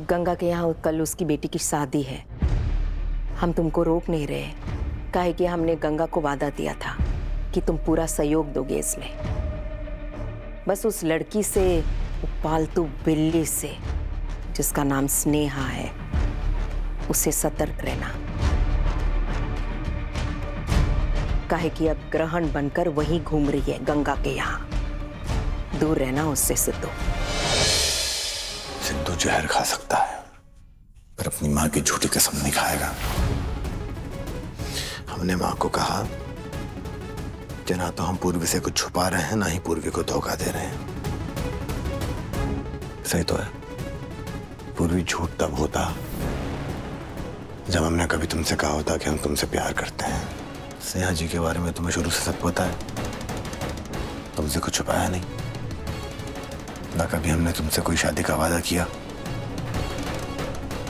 गंगा के यहाँ कल उसकी बेटी की शादी है। हम तुमको रोक नहीं रहे, काहे कि हमने गंगा को वादा दिया था कि तुम पूरा सहयोग दोगे इसमें। बस उस लड़की से, पालतू बिल्ली से जिसका नाम स्नेहा है, उससे सतर्क रहना, काहे कि अब ग्रहण बनकर वहीं घूम रही है गंगा के यहाँ। दूर रहना उससे सिद्धू। सिद्धू जहर खा सकता है पर अपनी माँ की झूठी कसम नहीं खाएगा। हमने माँ को कहा कि ना तो हम पूर्वी से कुछ छुपा रहे हैं, ना ही पूर्वी को धोखा दे रहे हैं। सही तो है, पूर्वी झूठ तब होता जब हमने कभी तुमसे कहा होता कि हम तुमसे प्यार करते हैं। स्नेहा जी के बारे में तुम्हें शुरू से सब पता है, तुमसे कुछ छुपाया नहीं। ना कभी हमने तुमसे कोई शादी का वादा किया।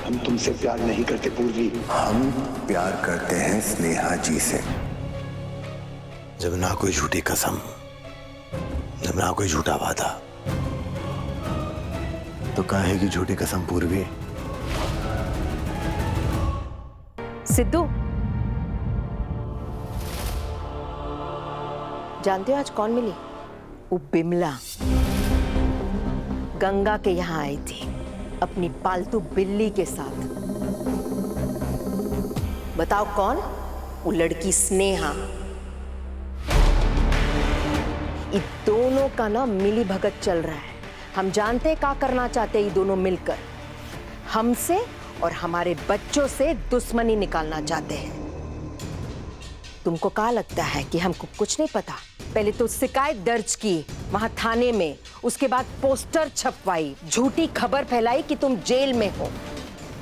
हम तुमसे प्यार नहीं करते पूर्वी, हम प्यार करते हैं स्नेहा जी से। जब ना कोई झूठी कसम, जब ना कोई झूठा वादा, तो काहे की झूठी कसम पूर्वी। सिद्धू, जानते हो आज कौन मिली? वो बिमला गंगा के यहाँ आई थी अपनी पालतू बिल्ली के साथ। बताओ कौन? वो लड़की स्नेहा। ये दोनों का ना मिली भगत चल रहा है। हम जानते हैं क्या करना चाहते हैं ये दोनों मिलकर। हमसे और हमारे बच्चों से दुश्मनी निकालना चाहते हैं। तुमको क्या लगता है कि हमको कुछ नहीं पता? पहले तो शिकायत दर्ज की वहां थाने में, उसके बाद पोस्टर छपवाई, झूठी खबर फैलाई कि तुम जेल में हो।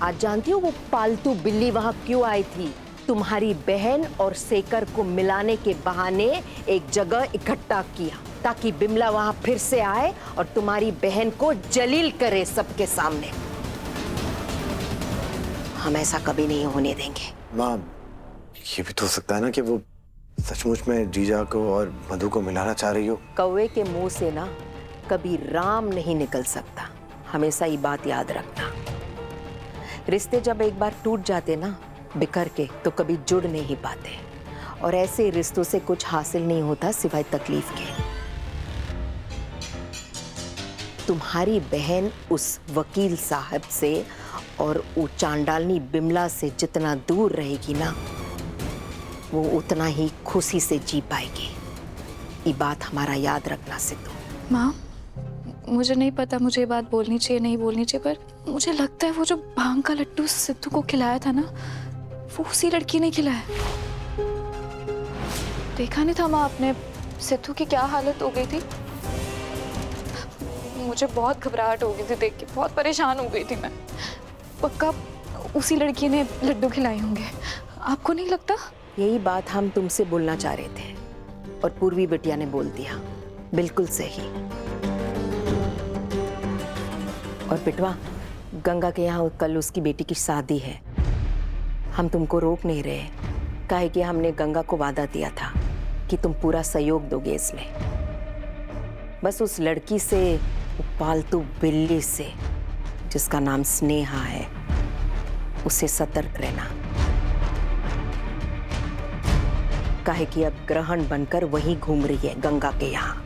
आज जानती हो वो पालतू बिल्ली वहां क्यों आई थी? तुम्हारी बहन और शेखर को मिलाने के बहाने एक जगह इकट्ठा किया ताकि बिमला वहां फिर से आए और तुम्हारी बहन को जलील करे सबके सामने। हम ऐसा कभी नहीं होने देंगे। माँ, ये भी तो हो सकता है ना कि वो सचमुच में जीजा को और मधु को मिलाना चाह रही हो। कौवे के मुंह से ना कभी राम नहीं निकल सकता, हमेशा ये बात याद रखना। रिश्ते जब एक बार टूट जाते ना बिखर के, तो कभी जुड़ नहीं पाते। और ऐसे रिश्तों से कुछ हासिल नहीं होता सिवाय तकलीफ के। तुम्हारी बहन उस वकील साहब से और वो चांडालनी बिमला से जितना दूर रहेगी ना, वो उतना ही खुशी से जी पाएगी। ये बात हमारा याद रखना सिद्धू। माँ, मुझे नहीं पता मुझे ये बात बोलनी चाहिए नहीं बोलनी चाहिए, पर मुझे लगता है वो जो भांग का लड्डू सिद्धू को खिलाया था ना, वो उसी लड़की ने खिलाया। देखा नहीं था माँ आपने सिद्धू की क्या हालत हो गई थी? मुझे बहुत घबराहट हो गई थी देख के, बहुत परेशान हो गई थी मैं। पक्का उसी लड़की ने लड्डू खिलाए होंगे, आपको नहीं लगता? यही बात हम तुमसे बोलना चाह रहे थे और पूर्वी बिटिया ने बोल दिया। बिल्कुल सही। और पिटवा, गंगा के यहाँ कल उसकी बेटी की शादी है। हम तुमको रोक नहीं रहे, काहे कि हमने गंगा को वादा दिया था कि तुम पूरा सहयोग दोगे इसमें। बस उस लड़की से, पालतू बिल्ली से जिसका नाम स्नेहा है, उससे सतर्क रहना, काहे कि अब ग्रहण बनकर वहीं घूम रही है गंगा के यहाँ।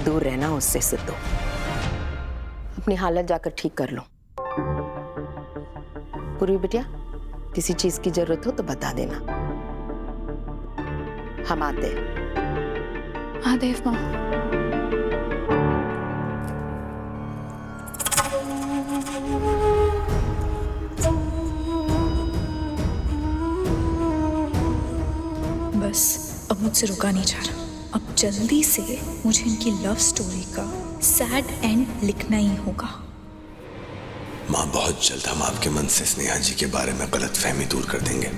दूर रहना उससे सिद्धू। अपनी हालत जाकर ठीक कर लो। पूर्वी बिटिया, किसी चीज की जरूरत हो तो बता देना, हम आते हैं। हाँ देव माँ। बस अब मुझसे रुका नहीं जा रहा। अब जल्दी से मुझे इनकी लव स्टोरी का सैड एंड लिखना ही होगा। माँ, बहुत जल्द हम आपके मन से स्नेहा जी के बारे में गलतफहमी दूर कर देंगे।